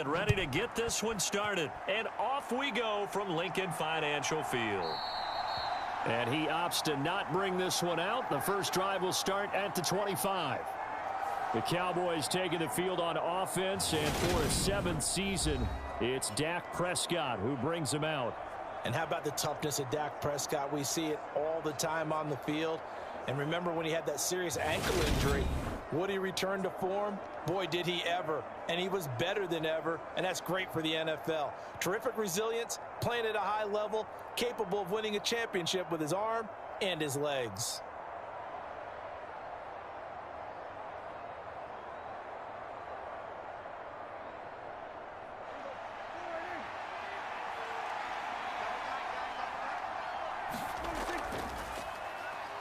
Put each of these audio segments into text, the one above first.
Ready to get this one started. And off we go from Lincoln Financial Field. And he opts to not bring this one out. The first drive will start at the 25. The Cowboys taking the field on offense, and for a seventh season, it's Dak Prescott who brings them out. And how about the toughness of Dak Prescott? We see it all the time on the field. And remember when he had that serious ankle injury, would he return to form? Boy, did he ever. And he was better than ever, and that's great for the NFL. Terrific resilience, playing at a high level, capable of winning a championship with his arm and his legs.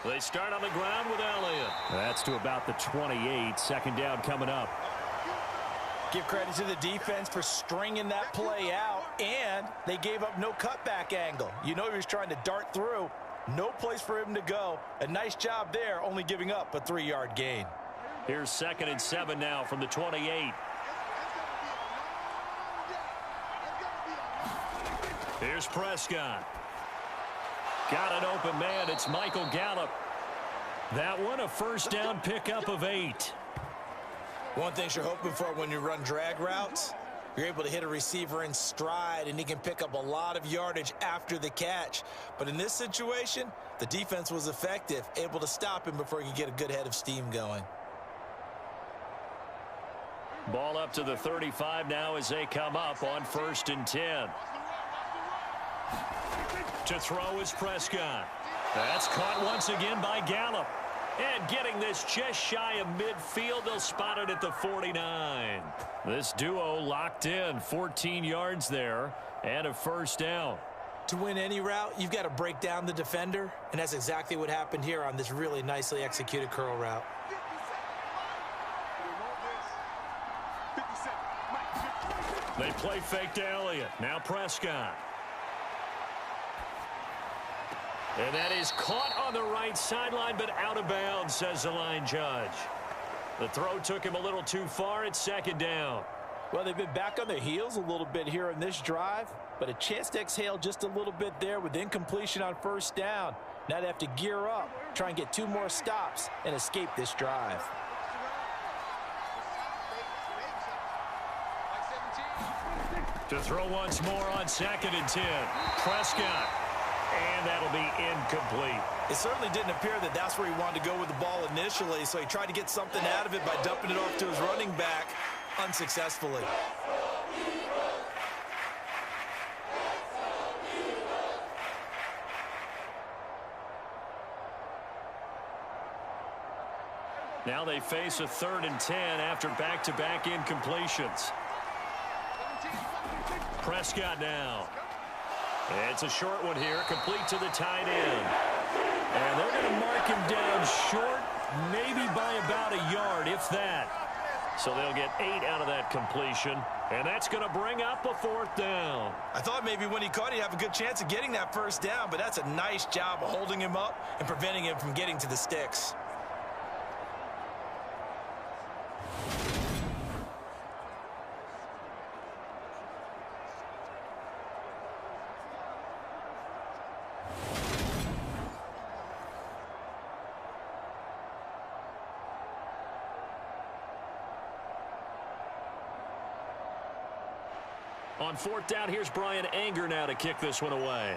They start on the ground with Elliott. That's to about the 28. Second down coming up. Give credit to the defense for stringing that play out, and they gave up no cutback angle. You know he was trying to dart through. No place for him to go. A nice job there, only giving up a 3-yard gain. Here's 2nd and 7 now from the 28. Here's Prescott. Got an open man. It's Michael Gallup. That one a first down pickup of 8. One thing you're hoping for when you run drag routes, you're able to hit a receiver in stride, and he can pick up a lot of yardage after the catch. But in this situation, the defense was effective, able to stop him before he could get a good head of steam going. Ball up to the 35 now as they come up on 1st and 10. To throw is Prescott. That's caught once again by Gallup. And getting this just shy of midfield, they'll spot it at the 49. This duo locked in, 14 yards there, and a first down. To win any route, you've got to break down the defender, and that's exactly what happened here on this really nicely executed curl route. They play fake to Elliott. Now Prescott. And that is caught on the right sideline, but out of bounds, says the line judge. The throw took him a little too far. It's 2nd down. Well, they've been back on their heels a little bit here in this drive, but a chance to exhale just a little bit there with incompletion on 1st down. Now they have to gear up, try and get 2 more stops, and escape this drive. To throw once more on 2nd and 10. Prescott. And that'll be incomplete. It certainly didn't appear that that's where he wanted to go with the ball initially, so he tried to get something out of it by dumping it off to his running back unsuccessfully. Now they face a 3rd and 10 after back-to-back incompletions. Prescott now. It's a short one here, complete to the tight end. And they're going to mark him down short, maybe by about a yard, if that. So they'll get 8 out of that completion, and that's going to bring up a 4th down. I thought maybe when he caught, he'd have a good chance of getting that 1st down, but that's a nice job of holding him up and preventing him from getting to the sticks. On 4th down, here's Brian Anger now to kick this one away.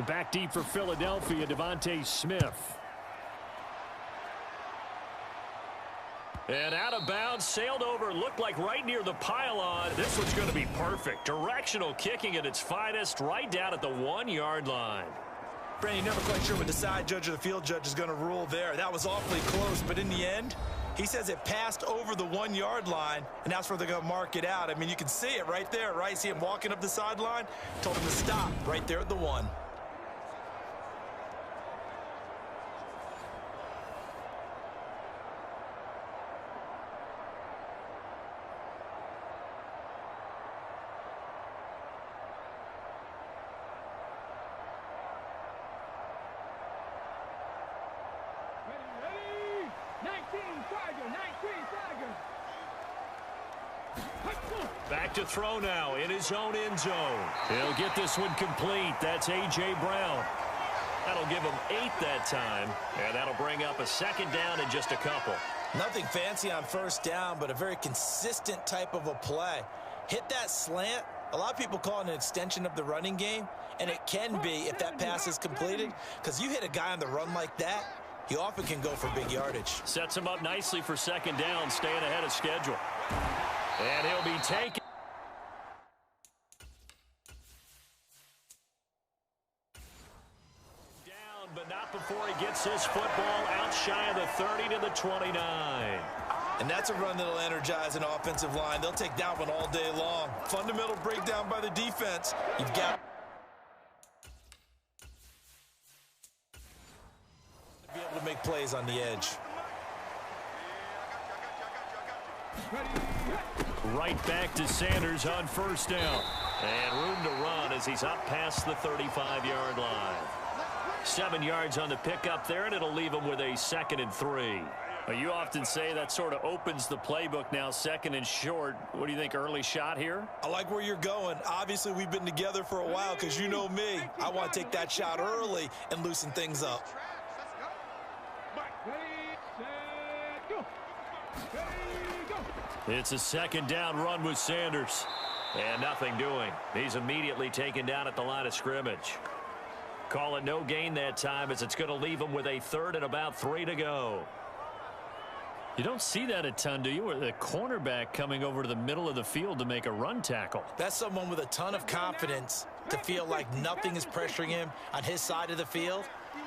Back deep for Philadelphia, Devontae Smith. And out of bounds, sailed over, looked like right near the pylon. This one's going to be perfect. Directional kicking at its finest, right down at the 1-yard line. Brandon, you're never quite sure what the side judge or the field judge is going to rule there. That was awfully close, but in the end, he says it passed over the 1-yard line, and that's where they're going to mark it out. I mean, you can see it right there, right? See him walking up the sideline? Told him to stop right there at the 1. Back to throw now in his own end zone. He'll get this one complete. That's A.J. Brown. That'll give him 8 that time, and that'll bring up a second down in just a couple. Nothing fancy on first down, but a very consistent type of a play. Hit that slant. A lot of people call it an extension of the running game, and it can be if that pass is completed, because you hit a guy on the run like that, he often can go for big yardage. Sets him up nicely for second down, staying ahead of schedule. And he'll be taken. Down, but not before he gets this football out shy of the 30 to the 29. And that's a run that'll energize an offensive line. They'll take that one all day long. Fundamental breakdown by the defense. You've got to be able to make plays on the edge. Right back to Sanders on first down. And room to run as he's up past the 35-yard line. 7 yards on the pickup there, and it'll leave him with a 2nd and 3. Well, you often say that sort of opens the playbook now, 2nd and short. What do you think, early shot here? I like where you're going. Obviously, we've been together for a while because you know me. I want to take that shot early and loosen things up. It's a 2nd down run with Sanders. And nothing doing. He's immediately taken down at the line of scrimmage. Call it no gain that time as it's going to leave him with a 3rd and about 3 to go. You don't see that a ton, do you? Or the cornerback coming over to the middle of the field to make a run tackle. That's someone with a ton of confidence to feel like nothing is pressuring him on his side of the field.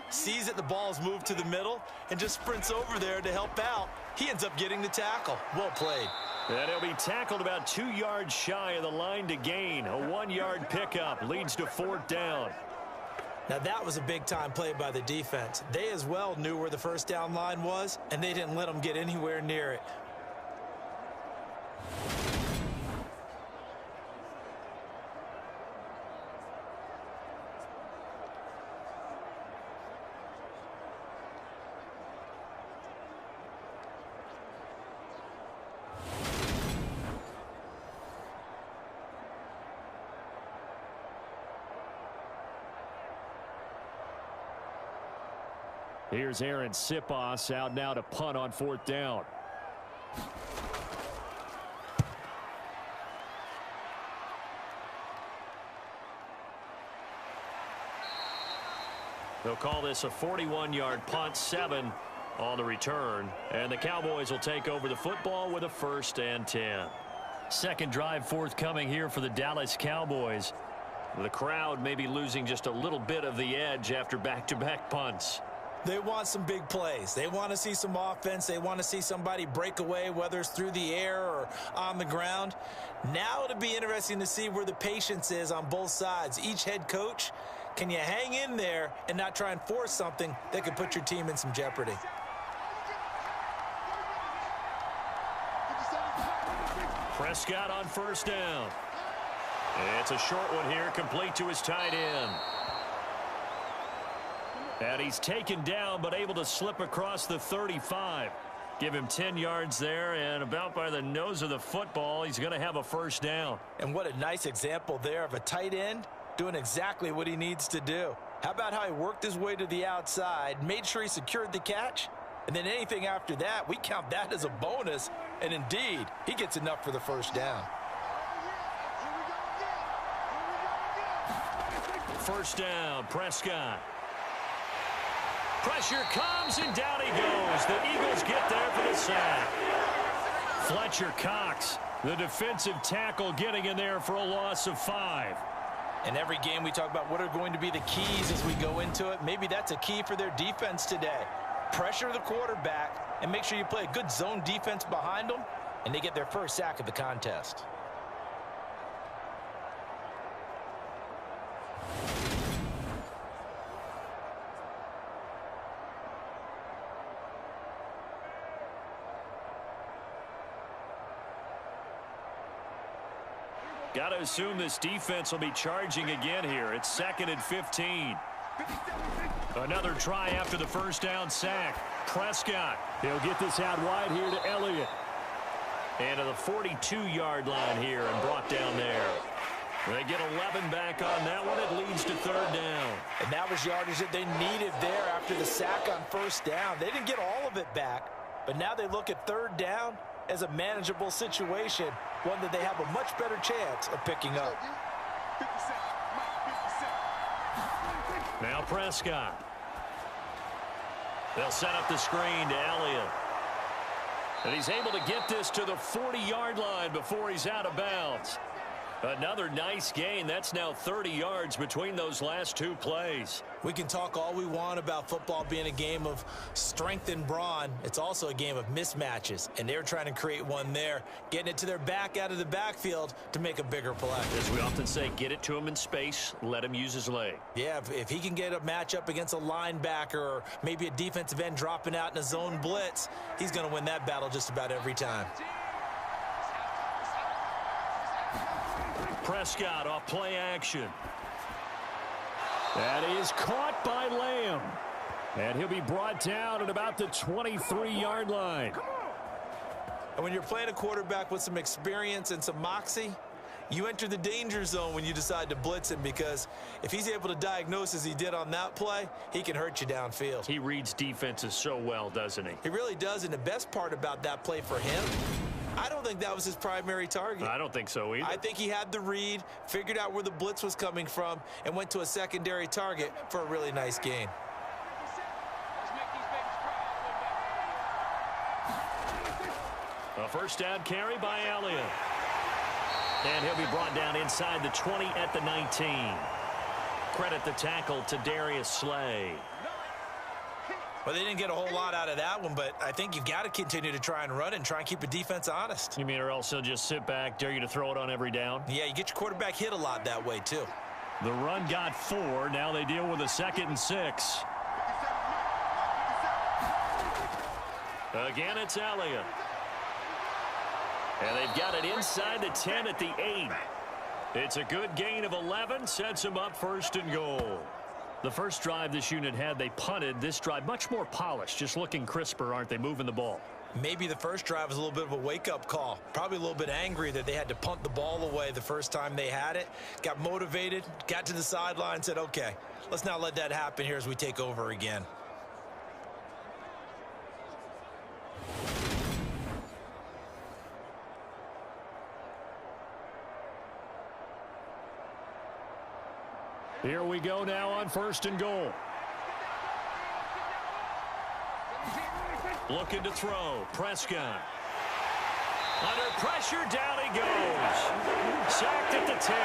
Sees that the ball's moved to the middle and just sprints over there to help out. He ends up getting the tackle. Well played. And he'll be tackled about 2 yards shy of the line to gain. A 1-yard pickup leads to 4th down. Now that was a big-time play by the defense. They as well knew where the first down line was, and they didn't let them get anywhere near it. Here's Aaron Sipos out now to punt on 4th down. They'll call this a 41-yard punt, 7 on the return. And the Cowboys will take over the football with a 1st and 10. Second drive forthcoming here for the Dallas Cowboys. The crowd may be losing just a little bit of the edge after back-to-back punts. They want some big plays. They want to see some offense. They want to see somebody break away, whether it's through the air or on the ground. Now it'll be interesting to see where the patience is on both sides. Each head coach, can you hang in there and not try and force something that could put your team in some jeopardy? Prescott on first down. It's a short one here, complete to his tight end. And he's taken down, but able to slip across the 35. Give him 10 yards there, and about by the nose of the football, he's going to have a 1st down. And what a nice example there of a tight end doing exactly what he needs to do. How about how he worked his way to the outside, made sure he secured the catch, and then anything after that, we count that as a bonus, and indeed, he gets enough for the 1st down. 1st down, Prescott. Pressure comes, and down he goes. The Eagles get there for the sack. Fletcher Cox, the defensive tackle, getting in there for a loss of 5. In every game we talk about what are going to be the keys as we go into it. Maybe that's a key for their defense today. Pressure the quarterback and make sure you play a good zone defense behind them, and they get their first sack of the contest. Got to assume this defense will be charging again here. It's 2nd and 15. Another try after the 1st down sack. Prescott. He'll get this out wide here to Elliott. And to the 42-yard line here and brought down there. They get 11 back on that one. It leads to third down. And that was yardage that they needed there after the sack on first down. They didn't get all of it back, but now they look at third down as a manageable situation, one that they have a much better chance of picking up. Now Prescott. They'll set up the screen to Elliott. And he's able to get this to the 40-yard line before he's out of bounds. Another nice gain. That's now 30 yards between those last two plays. We can talk all we want about football being a game of strength and brawn. It's also a game of mismatches, and they're trying to create one there, getting it to their back out of the backfield to make a bigger play. As we often say, get it to him in space, let him use his leg. Yeah, if he can get a matchup against a linebacker or maybe a defensive end dropping out in a zone blitz, he's going to win that battle just about every time. Prescott off play action. That is caught by Lamb. And he'll be brought down at about the 23-yard line. And when you're playing a quarterback with some experience and some moxie, you enter the danger zone when you decide to blitz him, because if he's able to diagnose as he did on that play, he can hurt you downfield. He reads defenses so well, doesn't he? He really does, and the best part about that play for him, I don't think that was his primary target. I don't think so either. I think he had the read, figured out where the blitz was coming from, and went to a secondary target for a really nice gain. A first down carry by Elliott. And he'll be brought down inside the 20 at the 19. Credit the tackle to Darius Slay. Well, they didn't get a whole lot out of that one, but I think you've got to continue to try and run and try and keep the defense honest. You mean or else he'll just sit back, dare you to throw it on every down? Yeah, you get your quarterback hit a lot that way, too. The run got 4. Now they deal with a 2nd and 6. Again, it's Elliott. And they've got it inside the 10 at the 8. It's a good gain of 11, sets them up 1st and goal. The first drive this unit had, they punted. This drive, much more polished, just looking crisper, aren't they, moving the ball? Maybe the first drive was a little bit of a wake-up call. Probably a little bit angry that they had to punt the ball away the first time they had it. Got motivated, got to the sideline, said, okay, let's not let that happen here as we take over again. Here we go now on 1st and goal. Looking to throw. Prescott. Under pressure, down he goes. Sacked at the 10.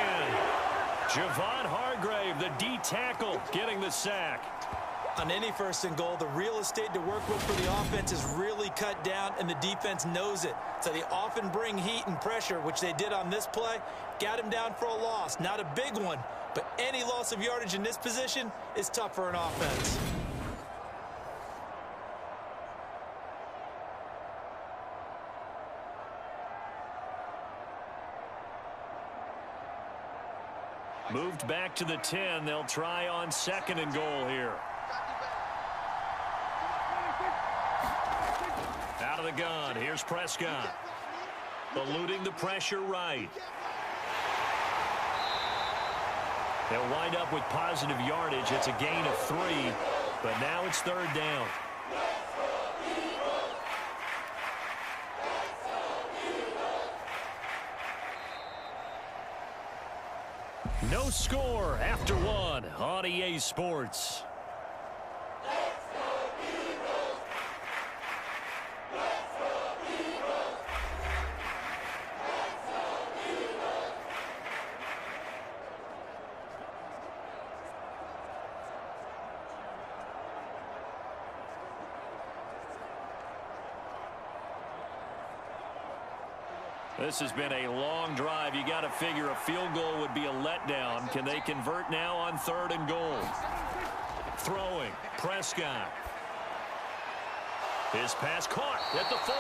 Javon Hargrave, the D tackle, getting the sack. On any 1st and goal, the real estate to work with for the offense is really cut down, and the defense knows it. So they often bring heat and pressure, which they did on this play. Got him down for a loss. Not a big one, but any loss of yardage in this position is tough for an offense. Moved back to the 10. They'll try on 2nd and goal here. Out of the gun. Here's Prescott. Eluding the pressure right. They'll wind up with positive yardage. It's a gain of 3, but now it's 3rd down. No score after 1 on EA Sports. This has been a long drive. You got to figure a field goal would be a letdown. Can they convert now on 3rd and goal? Throwing. Prescott. His pass caught at the 4.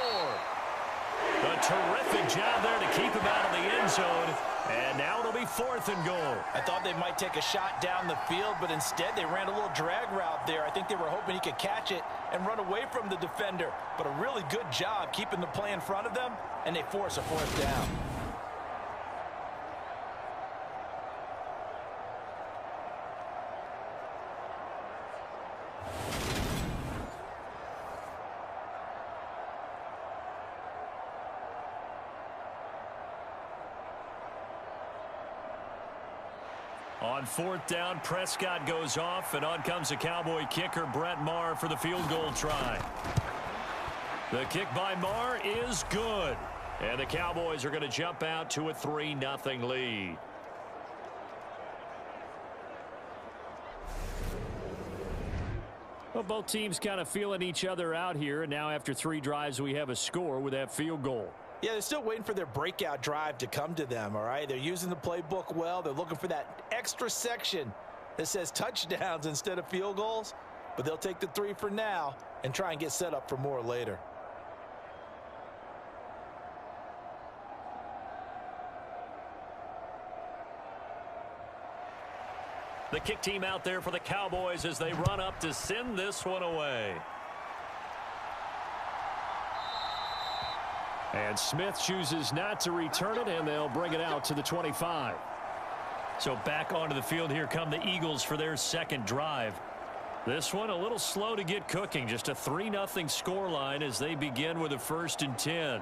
A terrific job there to keep him out of the end zone. And now it'll be 4th and goal. I thought they might take a shot down the field, but instead they ran a little drag route there. I think they were hoping he could catch it and run away from the defender. But a really good job keeping the play in front of them, and they force a 4th down. On 4th down, Prescott goes off, and on comes the Cowboy kicker, Brett Maher, for the field goal try. The kick by Maher is good, and the Cowboys are going to jump out to a 3-0 lead. Well, both teams kind of feeling each other out here, and now after 3 drives, we have a score with that field goal. Yeah, they're still waiting for their breakout drive to come to them, all right? They're using the playbook well. They're looking for that extra section that says touchdowns instead of field goals. But they'll take the 3 for now and try and get set up for more later. The kick team out there for the Cowboys as they run up to send this one away. And Smith chooses not to return it, and they'll bring it out to the 25. So back onto the field here come the Eagles for their 2nd drive. This one a little slow to get cooking. Just a 3-0 scoreline as they begin with a 1st and 10.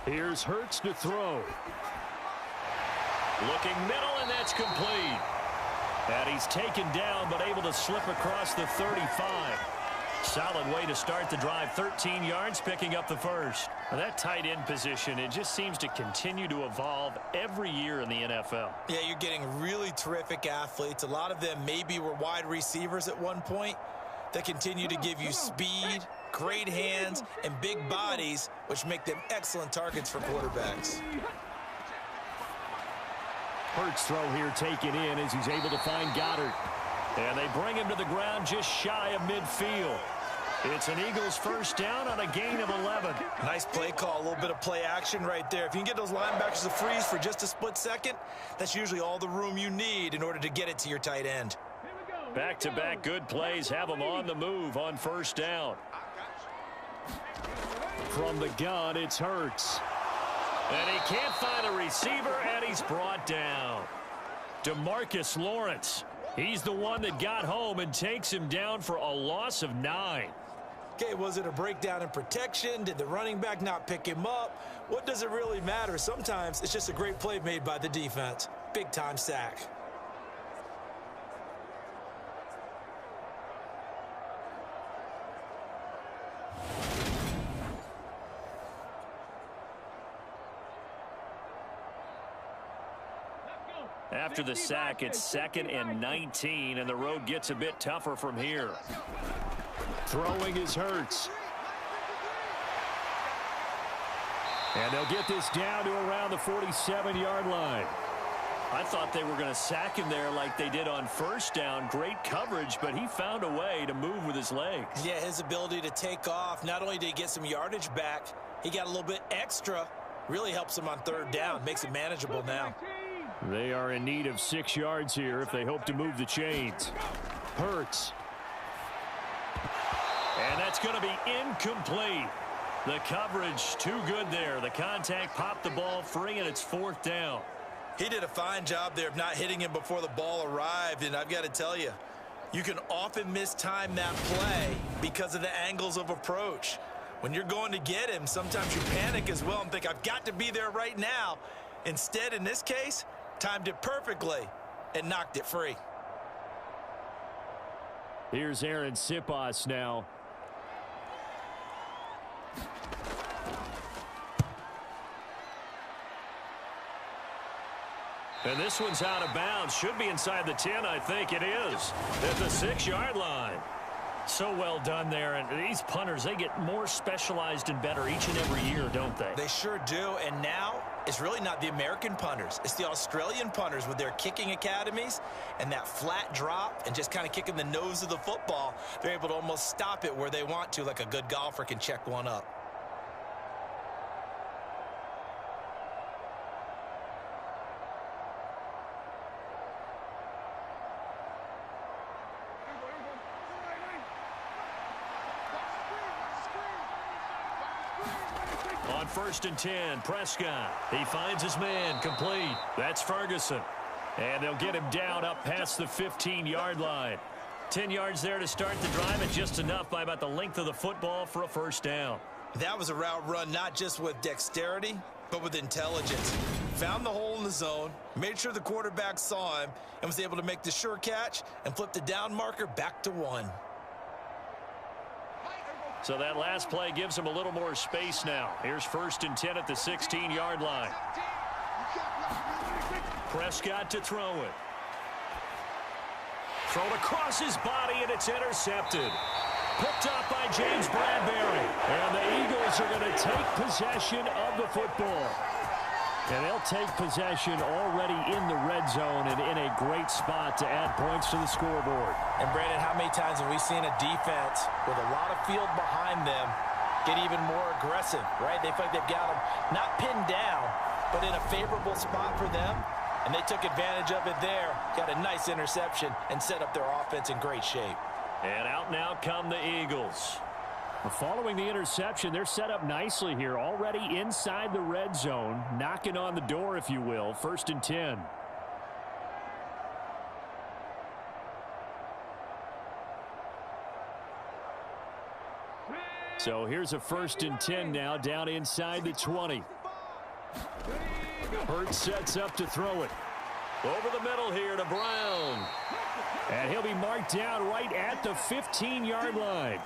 Here's Hurts to throw. Looking middle, and that's complete. And he's taken down, but able to slip across the 35. Solid way to start the drive. 13 yards, picking up the 1st. Now that tight end position, it just seems to continue to evolve every year in the NFL. Yeah, you're getting really terrific athletes. A lot of them maybe were wide receivers at one point that continue to give you speed, great hands, and big bodies, which make them excellent targets for quarterbacks. Hurts throw here taken in as he's able to find Goddard. And they bring him to the ground just shy of midfield. It's an Eagles 1st down on a gain of 11. Nice play call, a little bit of play action right there. If you can get those linebackers to freeze for just a split second, that's usually all the room you need in order to get it to your tight end. Back-to-back good plays have them on the move on 1st down. From the gun, it's Hurts. And he can't find a receiver, and he's brought down. DeMarcus Lawrence. He's the one that got home and takes him down for a loss of 9. Okay, was it a breakdown in protection? Did the running back not pick him up? What does it really matter? Sometimes it's just a great play made by the defense. Big-time sack. After the sack, it's 2nd and 19, and the road gets a bit tougher from here. Throwing is Hurts. And they'll get this down to around the 47-yard line. I thought they were going to sack him there like they did on 1st down. Great coverage, but he found a way to move with his legs. Yeah, his ability to take off, not only did he get some yardage back, he got a little bit extra. Really helps him on 3rd down, makes it manageable now. They are in need of 6 yards here if they hope to move the chains. Hurts. And that's going to be incomplete. The coverage too good there. The contact popped the ball free, and it's 4th down. He did a fine job there of not hitting him before the ball arrived, and I've got to tell you, you can often mistime that play because of the angles of approach. When you're going to get him, sometimes you panic as well and think, I've got to be there right now. Instead, in this case, timed it perfectly and knocked it free. Here's Aaron Sipas now. And this one's out of bounds. Should be inside the 10, I think it is. At the 6-yard line. So well done there. And these punters, they get more specialized and better each and every year, don't they? They sure do. And now it's really not the American punters. It's the Australian punters with their kicking academies and that flat drop and just kind of kicking the nose of the football. They're able to almost stop it where they want to, like a good golfer can check one up. On 1st and 10, Prescott. He finds his man, complete. That's Ferguson. And they'll get him down up past the 15-yard line. 10 yards there to start the drive, and just enough by about the length of the football for a first down. That was a route run not just with dexterity, but with intelligence. Found the hole in the zone, made sure the quarterback saw him, and was able to make the sure catch and flip the down marker back to 1. So that last play gives him a little more space now. Here's 1st and 10 at the 16-yard line. Prescott to throw it. Thrown across his body, and it's intercepted. Picked up by James Bradbury. And the Eagles are going to take possession of the football. And they'll take possession already in the red zone and in a great spot to add points to the scoreboard. And, Brandon, how many times have we seen a defense with a lot of field behind them get even more aggressive, right? They feel like they've got them not pinned down, but in a favorable spot for them. And they took advantage of it there, got a nice interception, and set up their offense in great shape. And out now come the Eagles. Following the interception, they're set up nicely here, already inside the red zone, knocking on the door, if you will. 1st and 10. So here's a 1st and 10 now, down inside the 20. Hurts sets up to throw it. Over the middle here to Brown. And he'll be marked down right at the 15-yard line.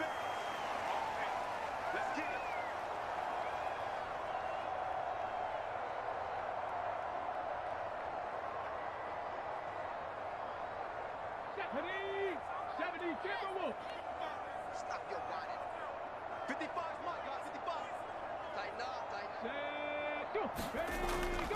Stop your whining. 55 smart, guys. 55. Tighten up, tighten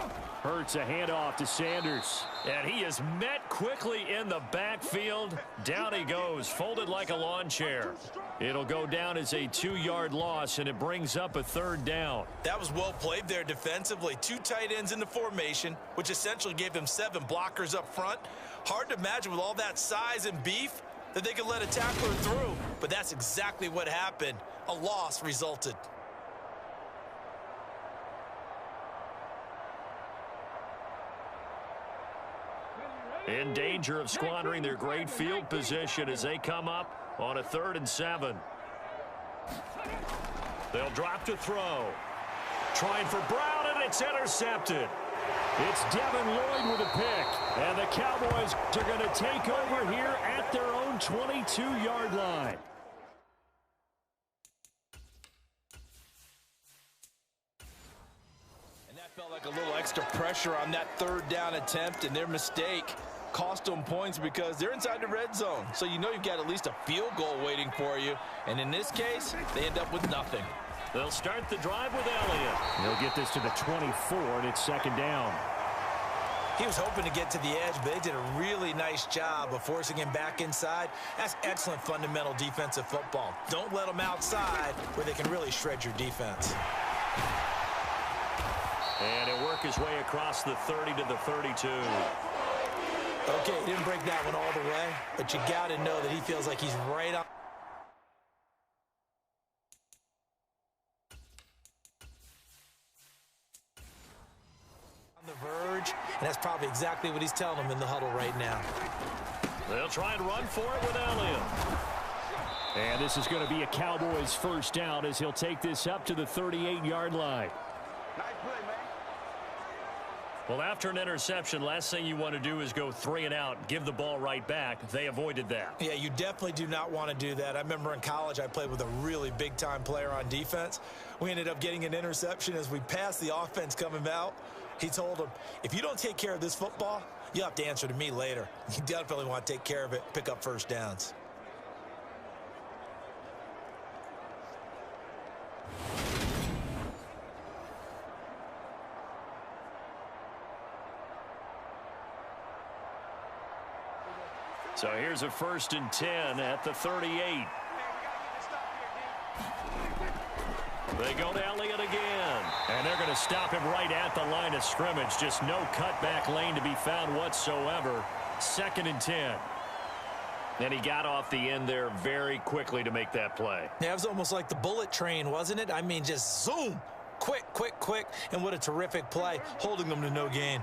up. Hurts a handoff to Sanders. And he is met quickly in the backfield. Down he goes, folded like a lawn chair. It'll go down as a 2-yard loss, and it brings up a 3rd down. That was well played there defensively. 2 tight ends in the formation, which essentially gave them 7 blockers up front. Hard to imagine with all that size and beef that they could let a tackler through, but that's exactly what happened. A loss resulted. In danger of squandering their great field position as they come up on a 3rd and 7. They'll drop to throw. Trying for Brown, and it's intercepted. It's Devin Lloyd with a pick. And the Cowboys are going to take over here at their own 22-yard line. And that felt like a little extra pressure on that 3rd down attempt, and their mistake cost them points because they're inside the red zone. So you know you've got at least a field goal waiting for you. And in this case, they end up with nothing. They'll start the drive with Elliott. He'll get this to the 24, and it's 2nd down. He was hoping to get to the edge, but they did a really nice job of forcing him back inside. That's excellent fundamental defensive football. Don't let them outside where they can really shred your defense. And he'll work his way across the 30 to the 32. Okay, he didn't break that one all the way, but you got to know that he feels like he's right on the verge, and that's probably exactly what he's telling them in the huddle right now. They'll try and run for it with Elliott. And this is going to be a Cowboys 1st down as he'll take this up to the 38-yard line. Nice play, man. Well, after an interception, last thing you want to do is go 3 and out, give the ball right back. They avoided that. Yeah, you definitely do not want to do that. I remember in college I played with a really big-time player on defense. We ended up getting an interception as we passed the offense coming out. He told him, if you don't take care of this football, you'll have to answer to me later. You definitely want to take care of it, pick up 1st downs. So here's a 1st and 10 at the 38. They go to Elliott again. And they're going to stop him right at the line of scrimmage. Just no cutback lane to be found whatsoever. 2nd and 10. And he got off the end there very quickly to make that play. Yeah, it was almost like the bullet train, wasn't it? I mean, just zoom. Quick, quick, quick. And what a terrific play, holding them to no gain.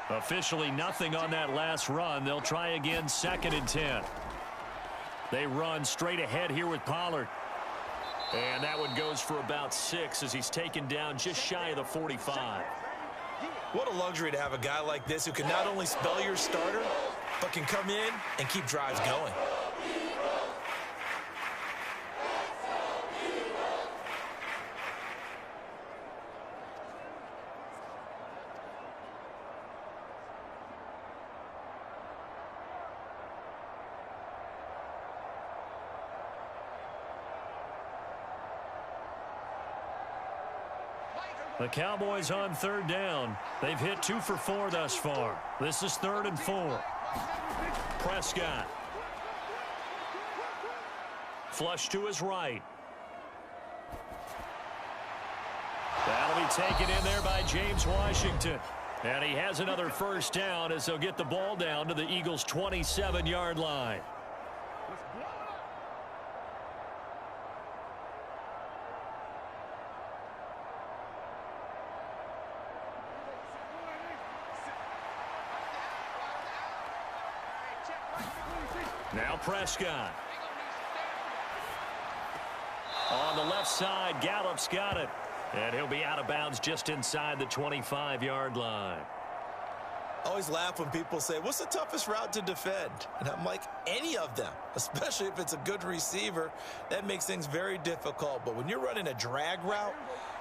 Officially nothing on that last run. They'll try again, 2nd and 10. They run straight ahead here with Pollard. And that one goes for about 6 as he's taken down just shy of the 45. What a luxury to have a guy like this who can not only spell your starter, but can come in and keep drives going. The Cowboys on 3rd down. They've hit 2 for 4 thus far. This is 3rd and 4. Prescott. Flush to his right. That'll be taken in there by James Washington. And he has another 1st down as they'll get the ball down to the Eagles' 27-yard line. Now Prescott. On the left side, Gallup's got it. And he'll be out of bounds just inside the 25-yard line. I always laugh when people say, what's the toughest route to defend? And I'm like, any of them, especially if it's a good receiver. That makes things very difficult. But when you're running a drag route,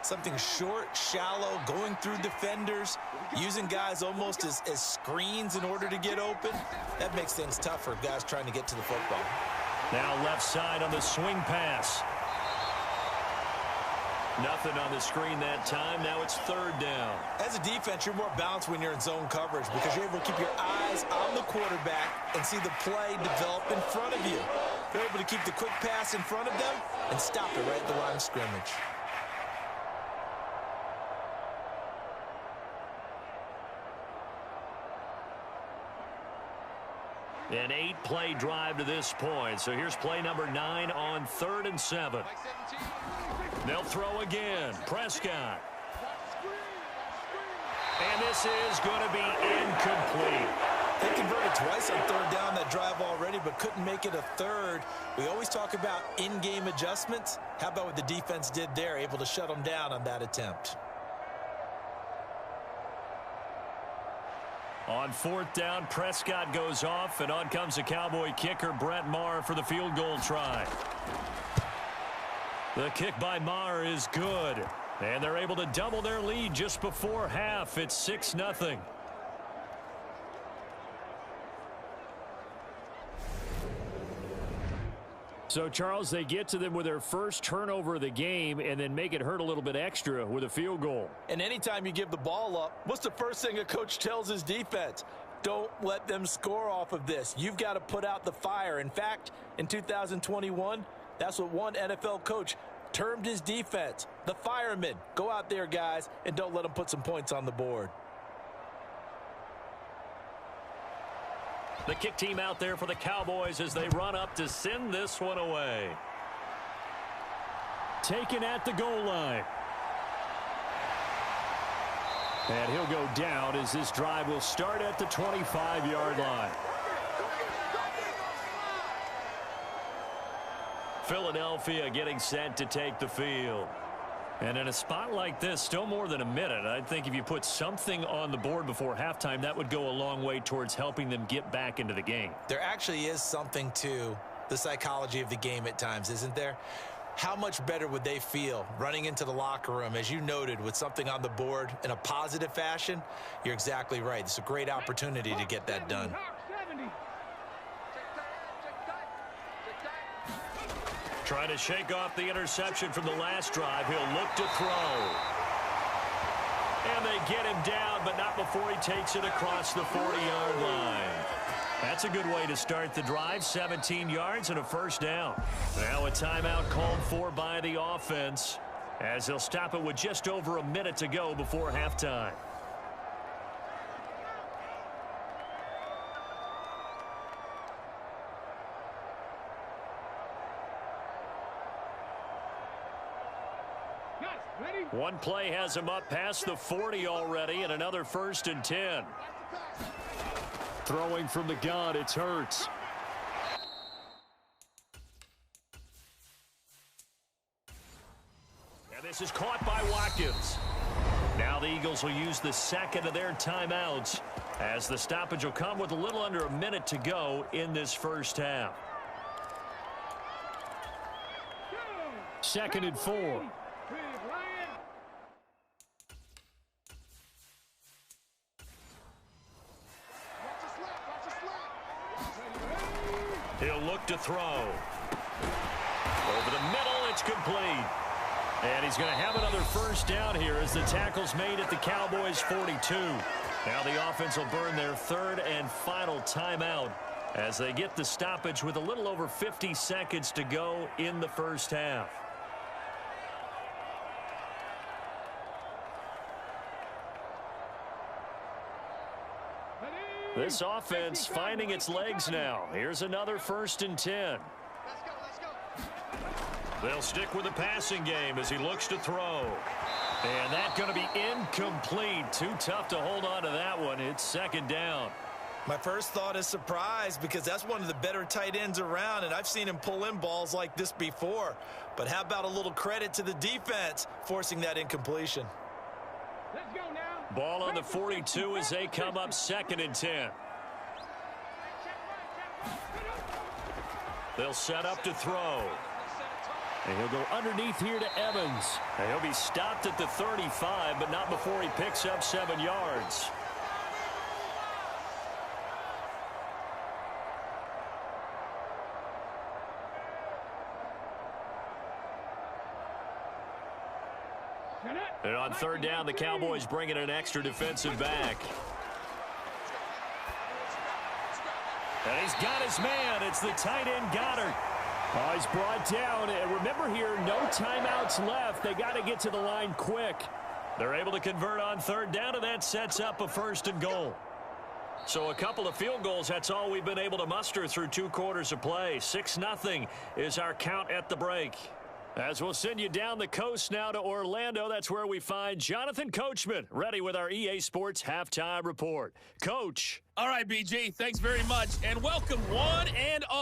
something short, shallow, going through defenders, using guys almost as screens in order to get open, that makes things tough for guys trying to get to the football. Now left side on the swing pass. Nothing on the screen that time. Now it's 3rd down. As a defense, you're more balanced when you're in zone coverage because you're able to keep your eyes on the quarterback and see the play develop in front of you. You're able to keep the quick pass in front of them and stop it right at the line of scrimmage. An 8-play drive to this point. So here's play number 9 on 3rd and 7. They'll throw again. Prescott. And this is going to be incomplete. They converted twice on 3rd down that drive already, but couldn't make it a 3rd. We always talk about in-game adjustments. How about what the defense did there, able to shut them down on that attempt? On 4th down, Prescott goes off, and on comes the Cowboy kicker, Brett Maher, for the field goal try. The kick by Maher is good, and they're able to double their lead just before half. It's 6-0. So, Charles, they get to them with their first turnover of the game and then make it hurt a little bit extra with a field goal. And anytime you give the ball up, what's the first thing a coach tells his defense? Don't let them score off of this. You've got to put out the fire. In fact, in 2021, that's what one NFL coach termed his defense, the firemen. Go out there, guys, and don't let them put some points on the board. The kick team out there for the Cowboys as they run up to send this one away. Taken at the goal line. And he'll go down as this drive will start at the 25-yard line. Philadelphia getting set to take the field. And in a spot like this, still more than a minute, I think if you put something on the board before halftime, that would go a long way towards helping them get back into the game. There actually is something to the psychology of the game at times, isn't there? How much better would they feel running into the locker room, as you noted, with something on the board in a positive fashion? You're exactly right. It's a great opportunity to get that done. Trying to shake off the interception from the last drive. He'll look to throw. And they get him down, but not before he takes it across the 40-yard line. That's a good way to start the drive. 17 yards and a first down. Now a timeout called for by the offense, as they'll stop it with just over a minute to go before halftime. One play has him up past the 40 already, and another 1st and 10. Throwing from the gun, it's Hurts. And this is caught by Watkins. Now the Eagles will use the second of their timeouts, as the stoppage will come with a little under a minute to go in this first half. 2nd and 4. He'll look to throw. Over the middle, it's complete. And he's going to have another first down here as the tackle's made at the Cowboys' 42. Now the offense will burn their 3rd and final timeout as they get the stoppage with a little over 50 seconds to go in the first half. This offense finding its legs now. Here's another 1st and 10. Let's go. They'll stick with the passing game as he looks to throw. And that's going to be incomplete. Too tough to hold on to that one. It's 2nd down. My first thought is surprise, because that's one of the better tight ends around, and I've seen him pull in balls like this before. But how about a little credit to the defense forcing that incompletion? Let's go now. Ball on the 42 as they come up 2nd and 10. They'll set up to throw. And he'll go underneath here to Evans. And he'll be stopped at the 35, but not before he picks up 7 yards. And on 3rd down, the Cowboys bring in an extra defensive back. And he's got his man. It's the tight end, Goddard. Oh, he's brought down. And remember here, no timeouts left. They got to get to the line quick. They're able to convert on 3rd down, and that sets up a 1st and goal. So a couple of field goals, that's all we've been able to muster through 2 quarters of play. 6-0 is our count at the break. As we'll send you down the coast now to Orlando, that's where we find Jonathan Coachman, ready with our EA Sports Halftime Report. Coach. All right, BG, thanks very much, and welcome one and all.